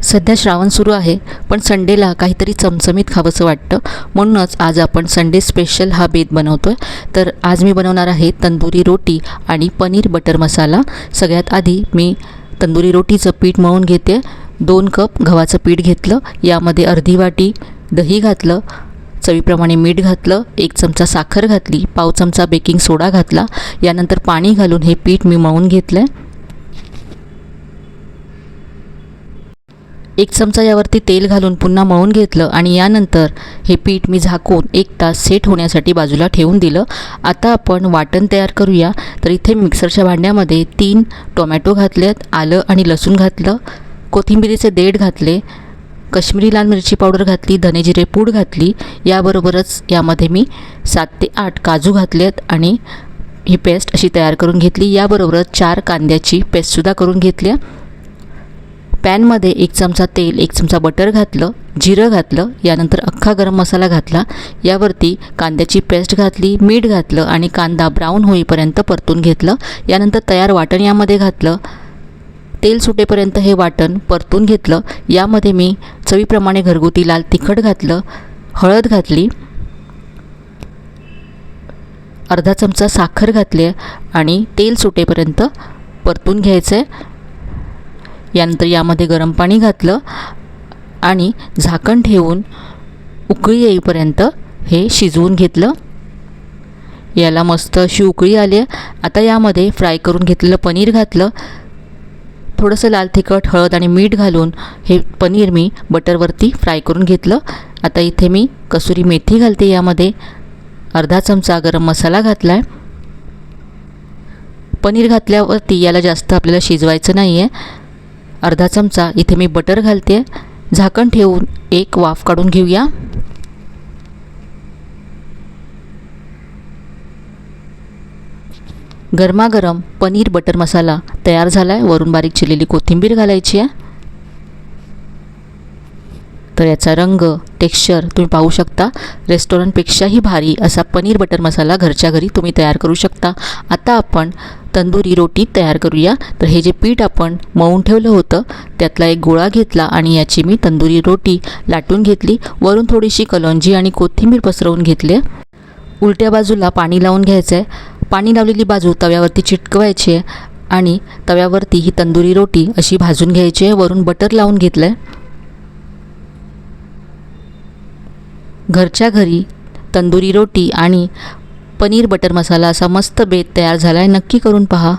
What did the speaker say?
सध्या श्रावण सुरू आहे, पण संडेला काहीतरी चमचमीत खावंसं वाटतं. म्हणूनच आज आपण संडे स्पेशल हा बेत बनवतो आहे. तर आज मी बनवणार आहे तंदुरी रोटी आणि पनीर बटर मसाला. सगळ्यात आधी मी तंदुरी रोटीचं पीठ मळून घेते. 2 कप गव्हाचं पीठ घेतलं, यामध्ये अर्धी वाटी दही घातलं, चवीप्रमाणे मीठ घातलं, 1 चमचा साखर घातली, पाव चमचा बेकिंग सोडा घातला. यानंतर पाणी घालून हे पीठ मी मळून घेतलं आहे. 1 चमचा यावरती तेल घालून पुन्हा मळून घेतलं आणि यानंतर हे पीठ मी झाकून 1 तास सेट होण्यासाठी बाजूला ठेवून दिलं. आता आपण वाटण तयार करूया. तर इथे मिक्सरच्या भांड्यामध्ये 3 टोमॅटो घातलेत, आलं आणि लसूण घातलं, कोथिंबिरीचे देठ घातले, कश्मीरी लाल मिरची पावडर घातली, धने जिरे पूड घातली. याबरोबरच यामध्ये मी 7 ते 8 काजू घातलेत आणि ही पेस्ट अशी तयार करून घेतली. याबरोबरच 4 कांद्याची पेस्टसुद्धा करून घेतली. पॅनमध्ये 1 चमचा तेल, 1 चमचा बटर घातलं, जिरं घातलं, यानंतर अख्खा गरम मसाला घातला. यावरती कांद्याची पेस्ट घातली, मीठ घातलं आणि कांदा ब्राऊन होईपर्यंत परतून घेतलं. यानंतर तयार वाटण यामध्ये घातलं. तेल सुटेपर्यंत हे वाटण परतून घेतलं. यामध्ये मी चवीप्रमाणे घरगुती लाल तिखट घातलं, हळद घातली, अर्धा चमचा साखर घातली आणि तेल सुटेपर्यंत परतून घ्यायचं आहे. यानंतर यामध्ये गरम पाणी घातलं आणि झाकण ठेवून उकळी येईपर्यंत हे शिजवून घेतलं. याला मस्त अशी उकळी आली आहे. आता यामध्ये फ्राय करून घेतलेलं पनीर घातलं. थोडंसं लाल तिखट, हळद आणि मीठ घालून हे पनीर मी बटरवरती फ्राय करून घेतलं. आता इथे मी कसुरी मेथी घालते. यामध्ये अर्धा चमचा गरम मसाला घातला आहे. पनीर घातल्यावरती याला जास्त आपल्याला शिजवायचं नाही आहे. अर्धा चमचा इथे मी बटर घालते. झाकण ठेवून 1 वाफ काढून घेऊया. गरमागरम पनीर बटर मसाला तयार झाला आहे. वरून बारीक चिरलेली कोथिंबीर घालायची आहे. तर याचा रंग, टेक्स्चर तुम्ही पाहू शकता. रेस्टॉरंटपेक्षाही भारी असा पनीर बटर मसाला घरच्या घरी तुम्ही तयार करू शकता. आता आपण तंदुरी रोटी तयार करूया. तर हे जे पीठ आपण मळून ठेवलं होतं त्यातला एक गोळा घेतला आणि याची मी तंदुरी रोटी लाटून घेतली. वरून थोडीशी कलौंजी आणि कोथिंबीर पसरवून घेतली. उलट्या बाजूला पाणी लावून घ्यायचं आहे. पाणी लावलेली बाजू तव्यावरती चिटकवायची आहे आणि तव्यावरती ही तंदुरी रोटी अशी भाजून घ्यायची आहे. वरून बटर लावून घेतलं आहे. घरच्या घरी तंदुरी रोटी आणि पनीर बटर मसाला असा मस्त बेत तयार झाला आहे. नक्की करून पहा.